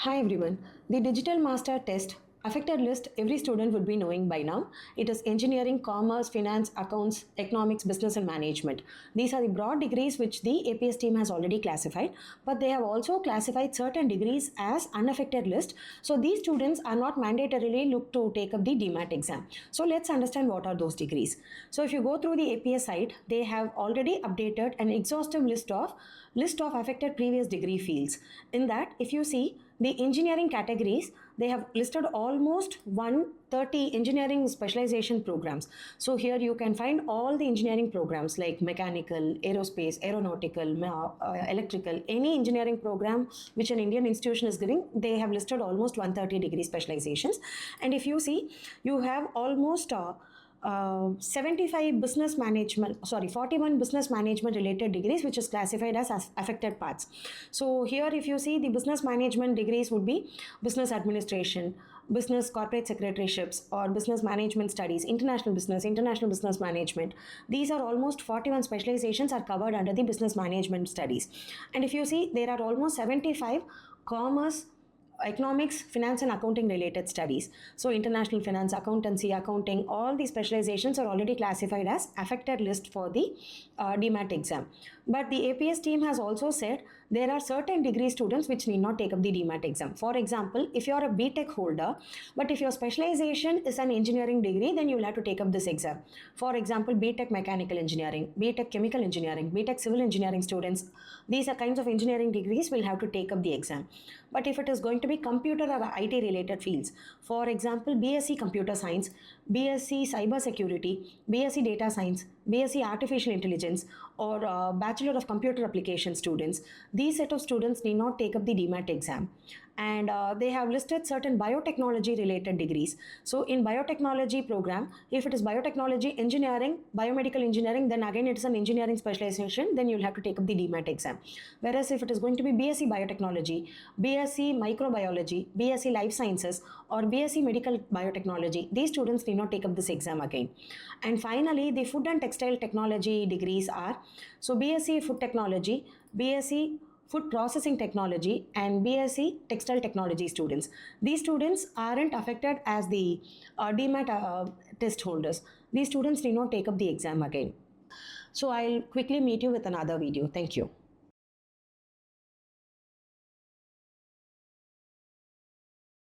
Hi everyone. The Digital Master Test affected list every student would be knowing by now. It is engineering, commerce, finance, accounts, economics, business and management. These are the broad degrees which the APS team has already classified, but they have also classified certain degrees as unaffected list. So these students are not mandatorily looked to take up the DMAT exam. So let's understand what are those degrees. So if you go through the APS site, they have already updated an exhaustive list of affected previous degree fields. In that, if you see the engineering categories, they have listed almost 130 engineering specialization programs. So here you can find all the engineering programs like mechanical, aerospace, aeronautical, electrical, any engineering program which an Indian institution is giving, they have listed almost 130 degree specializations. And if you see, you have almost 41 business management related degrees which is classified as affected parts. So here if you see, the business management degrees would be business administration, business corporate secretaryships, or business management studies, international business management. These are almost 41 specializations are covered under the business management studies. And if you see, there are almost 75 commerce, economics, finance and accounting related studies. So international finance, accountancy, accounting, all these specializations are already classified as affected list for the DMAT exam. But the APS team has also said there are certain degree students which need not take up the DMAT exam. For example, if you are a BTech holder, but if your specialization is an engineering degree, then you will have to take up this exam. For example, BTech mechanical engineering, BTech chemical engineering, BTech civil engineering students, these are kinds of engineering degrees will have to take up the exam. But if it is going to be computer or IT related fields, for example, BSc computer science, BSc cyber security, BSc data science, BSc artificial intelligence, or Bachelor of Computer Application students, these set of students need not take up the DMAT exam. And they have listed certain biotechnology related degrees. So in biotechnology program, if it is biotechnology engineering, biomedical engineering, then again it is an engineering specialization, then you'll have to take up the DMAT exam. Whereas if it is going to be BSc biotechnology, BSc microbiology, BSc life sciences, or BSc medical biotechnology, these students need not take up this exam again. And finally, the food and textile technology degrees are, so BSc food technology, BSc food processing technology, and BSc textile technology students. These students aren't affected as the DMAT test holders. These students need not take up the exam again. So I'll quickly meet you with another video. Thank you.